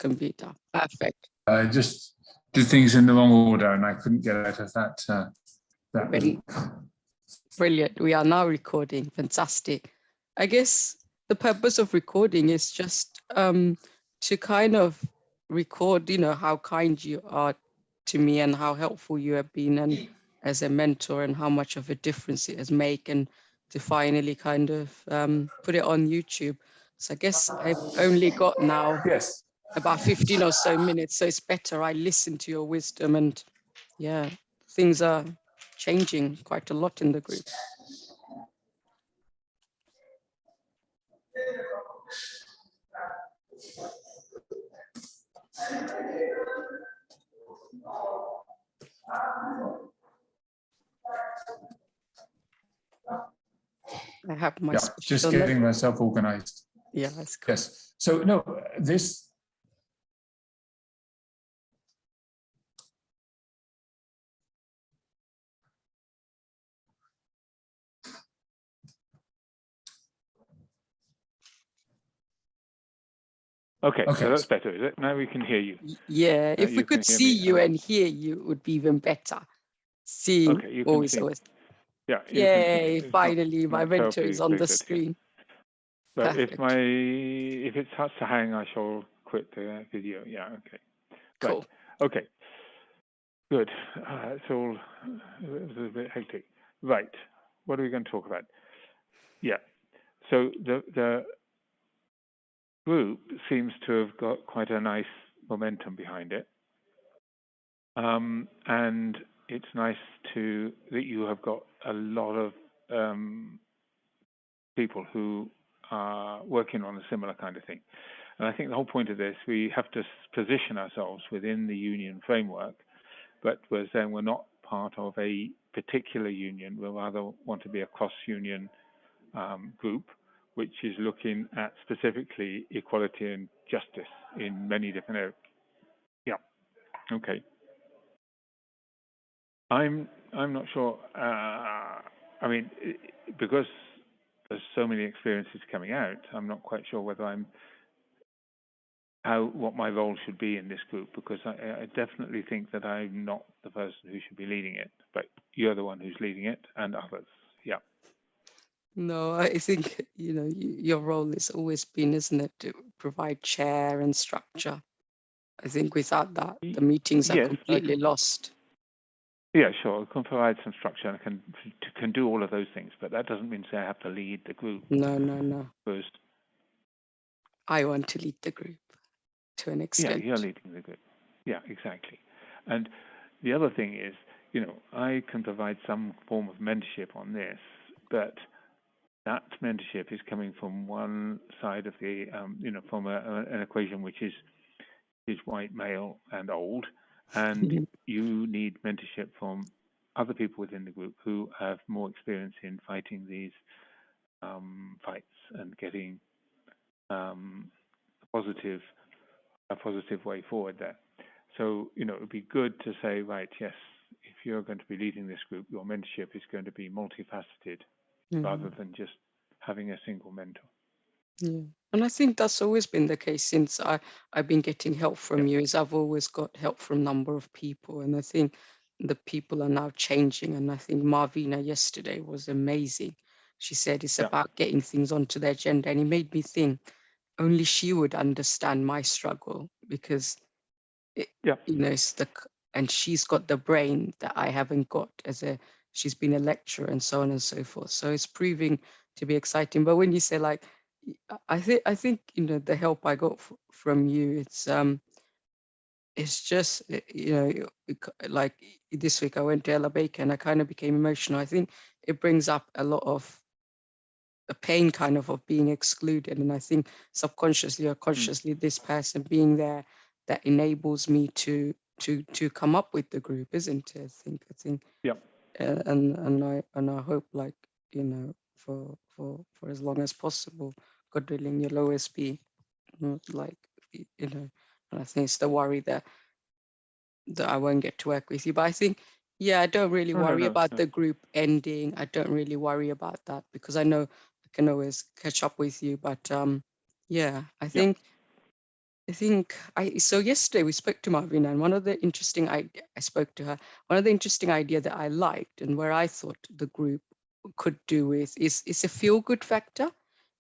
computer. Perfect. I just did things in the wrong order and I couldn't get out of that. Brilliant. We are now recording. Fantastic. I guess the purpose of recording is just to kind of record, how kind you are to me and how helpful you have been and as a mentor and how much of a difference it has made, and to finally kind of put it on YouTube. So I guess I've only got now about 15 or so minutes, so it's better I listen to your wisdom, and yeah, things are changing quite a lot in the group. I have my just getting myself organized. Yeah, that's cool. Yes. So no, this. Okay, so that's better, is it? Now we can hear you. Yeah, if we could see you and hear you, it would be even better. Seeing always. Yeah. Yay, finally, my mentor is on the screen. So if it starts to hang, I shall quit the video. Yeah, okay. Cool. Right. Okay. Good. It was a bit hectic. Right. What are we going to talk about? Yeah. So the group seems to have got quite a nice momentum behind it. And it's nice that you have got a lot of people who are working on a similar kind of thing. And I think the whole point of this, we have to position ourselves within the union framework, but we're saying we're not part of a particular union. We'll rather want to be a cross-union group, which is looking at specifically equality and justice in many different areas. Yeah. Okay. I'm not sure. I mean, because there's so many experiences coming out, I'm not quite sure whether what my role should be in this group, because I definitely think that I'm not the person who should be leading it, but you're the one who's leading it, and others. Yeah. No, I think your role has always been, isn't it, to provide chair and structure. I think without that, the meetings are completely lost. Yeah, sure. I can provide some structure and I can do all of those things, but that doesn't mean to say I have to lead the group. No. First. I want to lead the group to an extent. Yeah, you're leading the group. Yeah, exactly. And the other thing is, I can provide some form of mentorship on this, but that mentorship is coming from one side of the, from an equation which is white, male, and old. And you need mentorship from other people within the group who have more experience in fighting these fights and getting a positive way forward there. So, it would be good to say, right, yes, if you're going to be leading this group, your mentorship is going to be multifaceted rather than just having a single mentor. Yeah, and I think that's always been the case since I've been getting help from you. Is I've always got help from a number of people, and I think the people are now changing. And I think Marvina yesterday was amazing. She said it's about getting things onto the agenda, and it made me think only she would understand my struggle, because it's and she's got the brain that I haven't got she's been a lecturer and so on and so forth. So it's proving to be exciting. But when you say I think the help I got from you, it's just like this week I went to Ella Baker and I kind of became emotional. I think it brings up a lot of the pain kind of being excluded, and I think subconsciously or consciously this person being there that enables me to come up with the group, isn't it? I think and I hope for as long as possible, God willing, you'll always be and I think it's the worry that I won't get to work with you. But I think I don't really worry about the group ending. I don't really worry about that, because I know I can always catch up with you. But I think I think so yesterday we spoke to Marvina, and one of the interesting I spoke to her. One of the interesting idea that I liked and where I thought the group could do with is a feel good factor.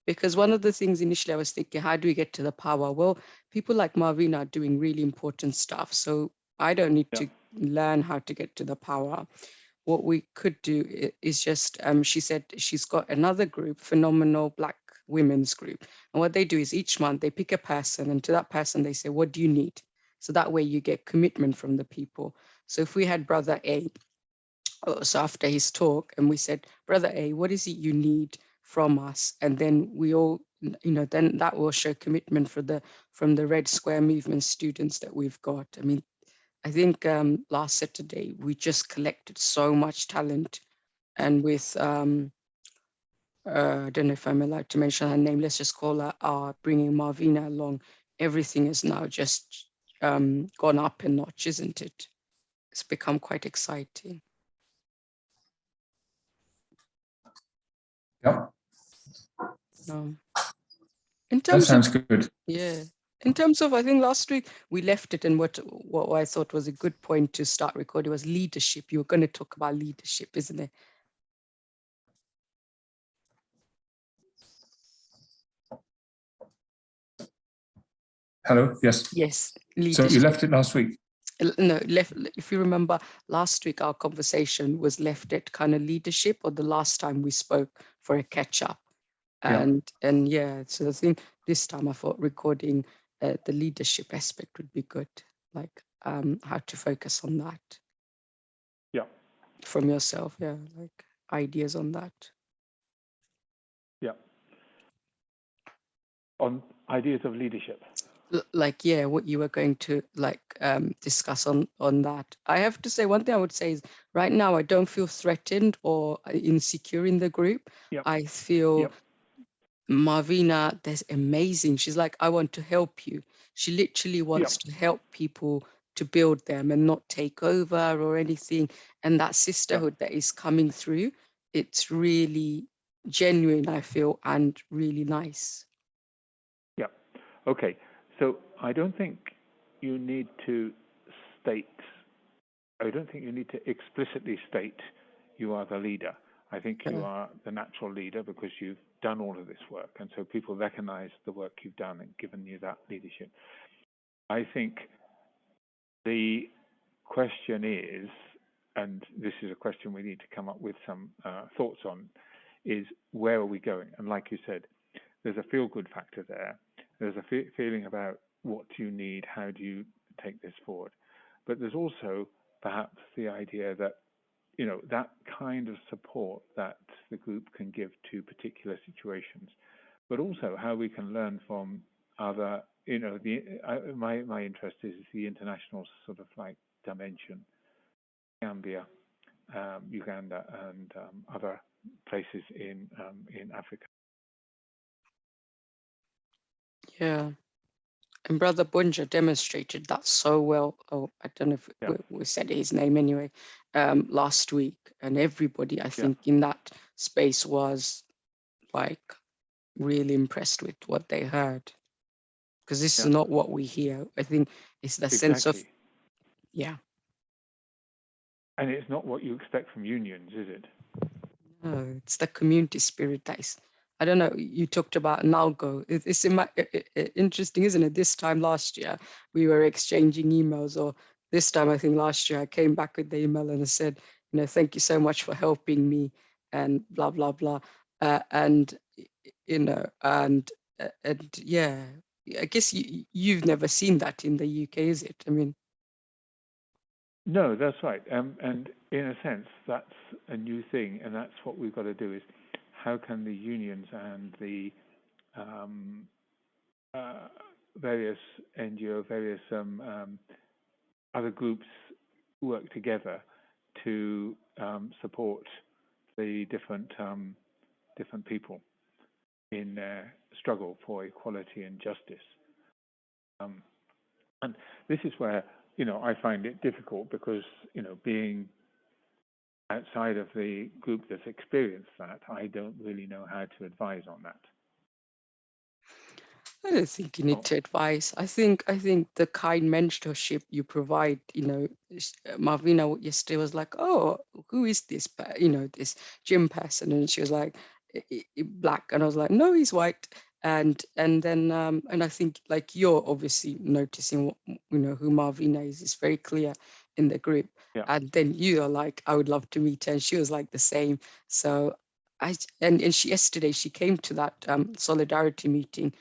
Because one of the things initially I was thinking, how do we get to the power? Well, people like Marvina are doing really important stuff. So I don't need to learn how to get to the power. What we could do is just, she said she's got another group, Phenomenal Black Women's Group. And what they do is each month they pick a person, and to that person they say, what do you need? So that way you get commitment from the people. So if we had Brother A, so after his talk, and we said, Brother A, what is it you need from us? And then we all, then that will show commitment from the Red Square Movement students that we've got. I mean, I think last Saturday we just collected so much talent, and with I don't know if I'm allowed to mention her name. Let's just call her bringing Marvina along. Everything is now just gone up a notch, isn't it? It's become quite exciting. Yep. In That terms sounds of good. yeah, in terms of, I think last week we left it, and what I thought was a good point to start recording was leadership. You were going to talk about leadership, isn't it? Hello. Yes. Yes, So leadership. you left it last week. No, left. If you remember, last week our conversation was left at kind of leadership, or the last time we spoke for a catch up. And yeah, so I think this time I thought recording the leadership aspect would be good, like how to focus on that. Yeah. From yourself, yeah, like ideas on that. Yeah. On ideas of leadership. Like, yeah, what you were going to like discuss on that. I have to say, one thing I would say is right now I don't feel threatened or insecure in the group. Yep. I feel Yep. Marvina, that's amazing. She's like, I want to help you. She literally wants to help people to build them and not take over or anything. And that sisterhood that is coming through, it's really genuine, I feel, and really nice. Yeah. Okay. So I don't think you need to explicitly state you are the leader. I think you are the natural leader because you've done all of this work. And so people recognize the work you've done and given you that leadership. I think the question is, and this is a question we need to come up with some thoughts on, is where are we going? And like you said, there's a feel-good factor there. There's a feeling about what do you need, how do you take this forward. But there's also perhaps the idea that, that kind of support that the group can give to particular situations, but also how we can learn from other, my interest is the international sort of like dimension, Gambia, Uganda, and other places in Africa. Yeah. And Brother Bunja demonstrated that so well. Oh, I don't know if we said his name anyway, last week. And everybody, I think, in that space was like really impressed with what they heard. Because this is not what we hear. I think it's the sense of, yeah. And it's not what you expect from unions, is it? No, it's the community spirit that is. I don't know, you talked about Nalgo. It's interesting, isn't it? This time last year, we were exchanging emails, or this time, I think last year, I came back with the email and I said, thank you so much for helping me and blah, blah, blah. And yeah, I guess you've never seen that in the UK, is it? I mean, no, that's right. And in a sense, that's a new thing, and that's what we've got to do is how can the unions and the various NGO, various other groups work together to support the different people in their struggle for equality and justice. And this is where I find it difficult because being outside of the group that's experienced that, I don't really know how to advise on that. I don't think you need to advise. I think the kind mentorship you provide, Marvina yesterday was like, oh, who is this, this gym person? And she was like, black. And I was like, no, he's white. And I think like you're obviously noticing what, who Marvina is. It's very clear in the group. Yeah. And then you are like, I would love to meet her. And she was like the same. So and she yesterday she came to that solidarity meeting.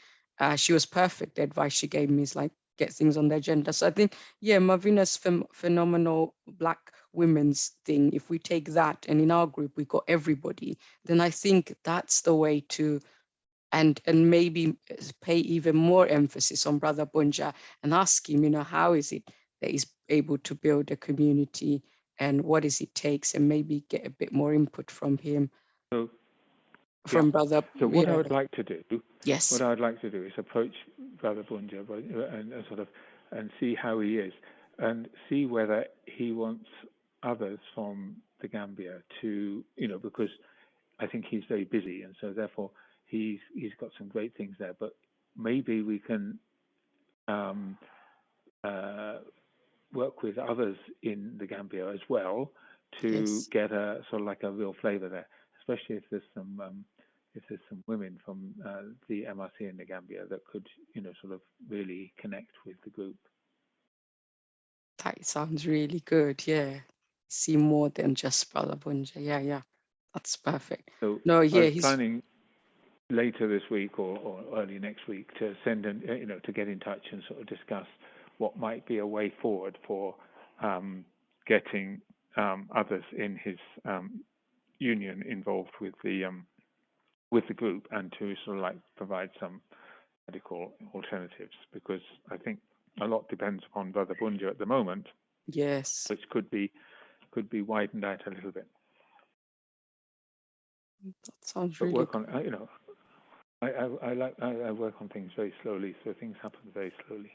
She was perfect. The advice she gave me is like get things on the agenda. So I think, yeah, Marvina's phenomenal Black women's thing, if we take that and in our group we got everybody, then I think that's the way to, and maybe pay even more emphasis on Brother Bunja and ask him, how is it that he's able to build a community and what is it takes, and maybe get a bit more input from him, So, from yeah. Brother. So what I Yeah. would like to do, Yes. is approach Brother Bunja and sort of and see how he is, and see whether he wants others from the Gambia to, because I think he's very busy, and so therefore he's got some great things there. But maybe we can um, uh, work with others in the Gambia as well to Yes. get a sort of like a real flavour there, especially if there's some women from the MRC in the Gambia that could sort of really connect with the group. That sounds really good. Yeah. See more than just Brother Bunja. Yeah, yeah. That's perfect. So No, I yeah, was he's planning later this week or early next week to send to get in touch and sort of discuss what might be a way forward for getting others in his union involved with the group, and to sort of like provide some medical alternatives, because I think a lot depends upon Brother Bunja at the moment, yes. which could be widened out a little bit. That sounds But really work good. on I work on things very slowly, so things happen very slowly.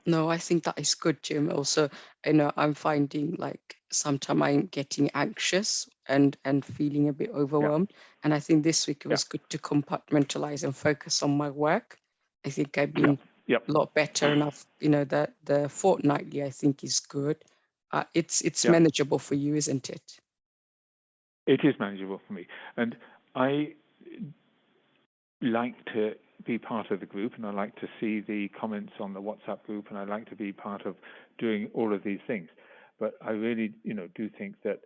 No, I think that is good, Jim. Also, I'm finding like sometimes I'm getting anxious and feeling a bit Yeah, overwhelmed. And I think this week it yeah, was good to compartmentalize and focus on my work. I think I've yeah, been yeah. a lot better, and I've, that the fortnightly I think is good. It's Yeah. manageable for you, isn't it? It is manageable for me, and I like to be part of the group, and I like to see the comments on the WhatsApp group, and I like to be part of doing all of these things. But I really, do think that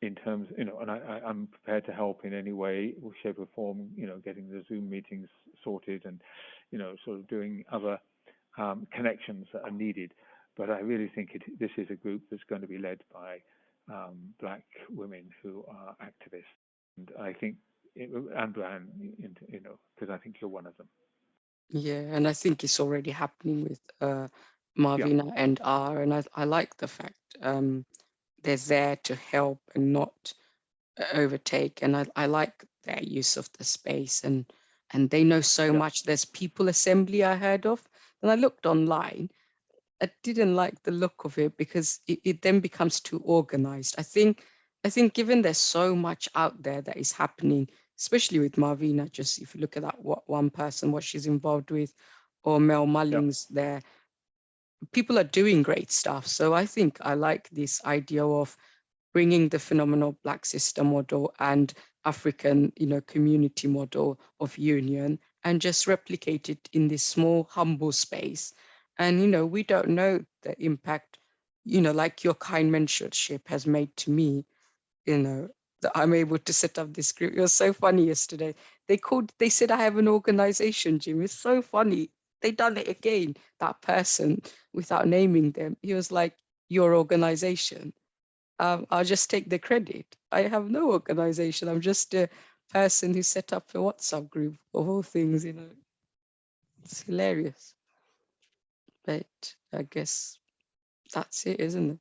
in terms, and I'm prepared to help in any way, shape, or form, getting the Zoom meetings sorted, and, sort of doing other connections that are needed. But I really think this is a group that's going to be led by Black women who are activists, and I think and Brian, because I think you're one of them. Yeah, and I think it's already happening with Yeah, Marvina and R, and I like the fact they're there to help and not overtake. And I like their use of the space, and they know so yeah, much. There's people assembly I heard of, and I looked online. I didn't like the look of it because it then becomes too organized. I think given there's so much out there that is happening, especially with Marvina, just if you look at that one person, what she's involved with, or Mel yeah. Mullings there, people are doing great stuff. So I think I like this idea of bringing the phenomenal Black sister model and African, community model of union, and just replicate it in this small, humble space. And, we don't know the impact, like your kind mentorship has made to me, that I'm able to set up this group. It was so funny yesterday. They said I have an organization, Jim. It's so funny. They done it again. That person, without naming them, he was like, your organization. I'll just take the credit. I have no organization. I'm just a person who set up a WhatsApp group of all things. It's hilarious. But I guess that's it, isn't it?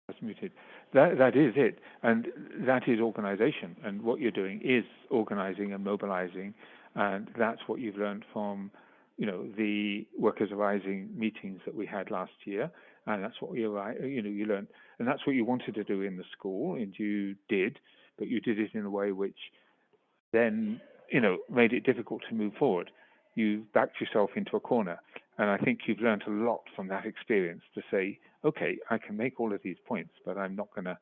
That's muted. That is it, and that is organization. And what you're doing is organizing and mobilizing, and that's what you've learned from, the Workers Rising meetings that we had last year, and that's what you learned, and that's what you wanted to do in the school, and you did, but you did it in a way which then, made it difficult to move forward. you backed yourself into a corner. And I think you've learned a lot from that experience to say, okay, I can make all of these points, but I'm not going to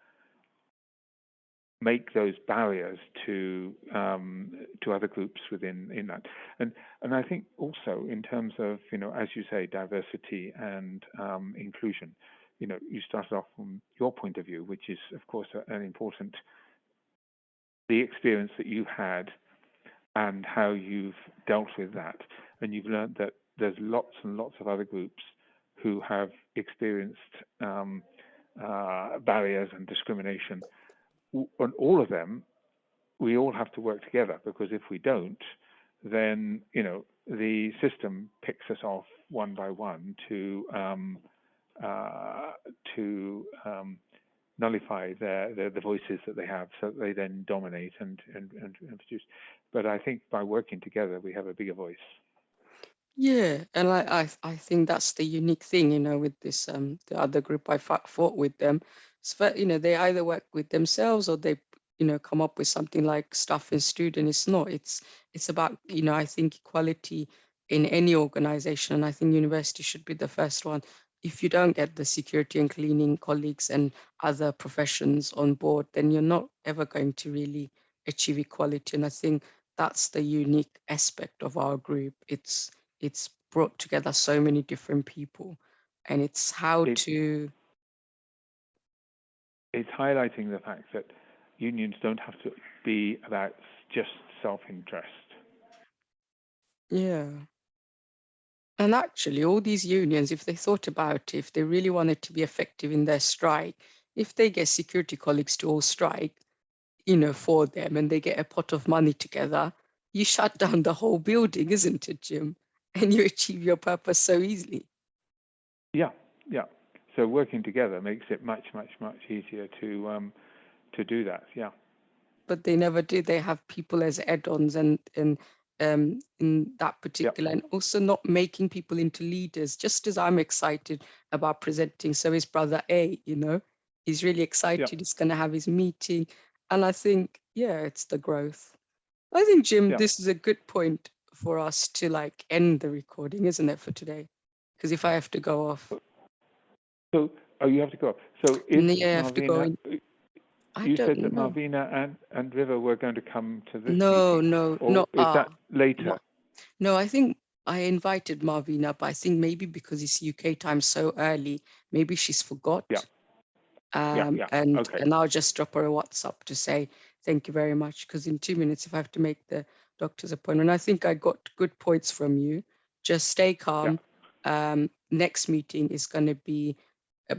make those barriers to other groups in that. And I think also in terms of, as you say, diversity and inclusion, you started off from your point of view, which is of course an important, the experience that you had and how you've dealt with that, and you've learned that there's lots and lots of other groups who have experienced barriers and discrimination. And all of them, we all have to work together, because if we don't, then the system picks us off one by one to nullify the voices that they have, so that they then dominate and produce. But I think by working together, we have a bigger voice. Yeah, and I think that's the unique thing, with this the other group I fought with them. So, they either work with themselves or they come up with something like stuff in student. It's not. It's about I think equality in any organization, and I think university should be the first one. If you don't get the security and cleaning colleagues and other professions on board, then you're not ever going to really achieve equality. And I think that's the unique aspect of our group. It's brought together so many different people, and it's how to. It's highlighting the fact that unions don't have to be about just self-interest. Yeah. And actually, all these unions, if they thought about it, if they really wanted to be effective in their strike, if they get security colleagues to all strike, for them, and they get a pot of money together, you shut down the whole building, isn't it, Jim? And you achieve your purpose so easily. Yeah. So working together makes it much easier to do that. Yeah. But they never do. They have people as add-ons and in that particular, and also not making people into leaders. Just as I'm excited about presenting, so is brother A. He's really excited. He's going to have his meeting, and I think it's the growth. I think, Jim, this is a good point for us to end the recording, isn't it, for today? Because if I have to go off. So you have to go. So if I have to go in. You said that Marvina and River were going to come to this meeting. No, is that later? No, I think I invited Marvina, but I think maybe because it's UK time so early, maybe she's forgot. And I'll just drop her a WhatsApp to say thank you very much, because in 2 minutes, if I have to make the doctor's appointment, I think I got good points from you. Just stay calm. Next meeting is going to be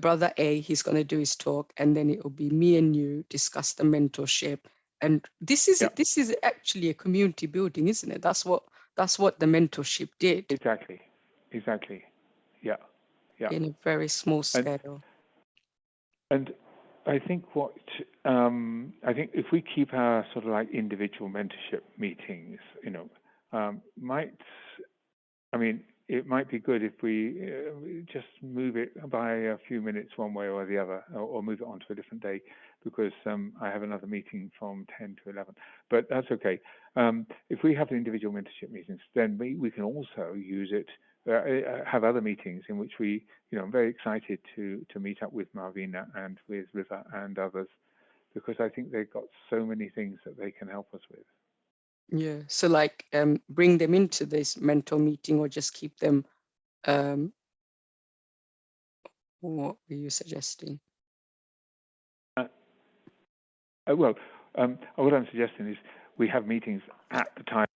brother A. He's going to do his talk, and then it will be me and you discuss the mentorship. And this is actually a community building, isn't it? That's what the mentorship did. Exactly. Yeah. In a very small scale. And I think if we keep our sort of like individual mentorship meetings, it might be good if we just move it by a few minutes one way or the other, or move it on to a different day, because I have another meeting from 10 to 11. But that's okay. If we have the individual mentorship meetings, then we can also use it, have other meetings in which we, I'm very excited to meet up with Marvina and with River and others, because I think they've got so many things that they can help us with. Yeah, so bring them into this mentor meeting, or just keep them. What were you suggesting? What I'm suggesting is we have meetings at the time,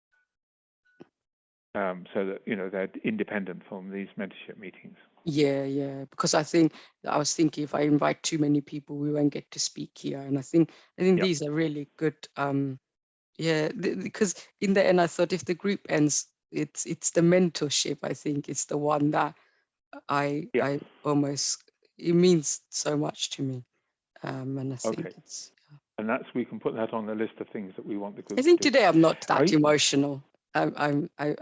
so that they're independent from these mentorship meetings. Yeah, because I was thinking if I invite too many people, we won't get to speak here, and I think these are really good. Because in the end, I thought if the group ends, it's the mentorship. I think it's the one that I almost, it means so much to me, and I think it's. And we can put that on the list of things that we want the group. I think today I'm not that emotional. I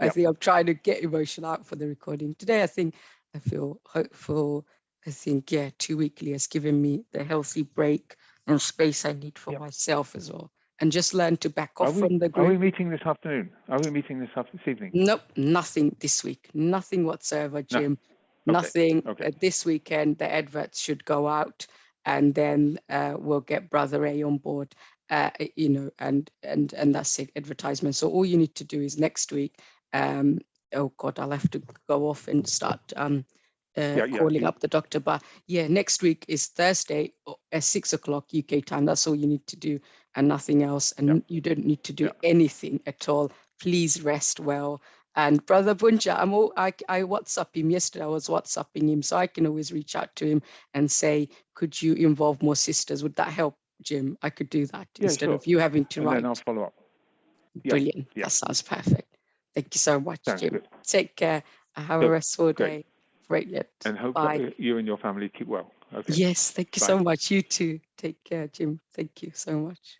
think I'm trying to get emotion out for the recording today. I think I feel hopeful. I think 2 weekly has given me the healthy break and space I need for myself as well. and just learn to back Are off from the we group. meeting this afternoon? Are we meeting this evening? Nope, nothing this week. Nothing whatsoever, Jim. Nothing. Okay. This weekend, the adverts should go out, and then we'll get Brother A on board. You know, and that's it. Advertisement. So all you need to do is next week. Oh God, I'll have to go off and start calling up the doctor. But yeah, next week is Thursday at 6 o'clock UK time. That's all you need to do, and nothing else. And you don't need to do anything at all. Please rest well. And Brother Bunja, I WhatsApp him yesterday. I was WhatsApping him, so I can always reach out to him and say, could you involve more sisters? Would that help, Jim? I could do that instead of you having to write. And then I'll follow up. Brilliant. That sounds perfect. Thank you so much, Jim. Good. Take care. Have a restful day. Brilliant. And hope Bye. you and your family keep well. Okay. Yes, thank you so much. You too. Take care, Jim. Thank you so much.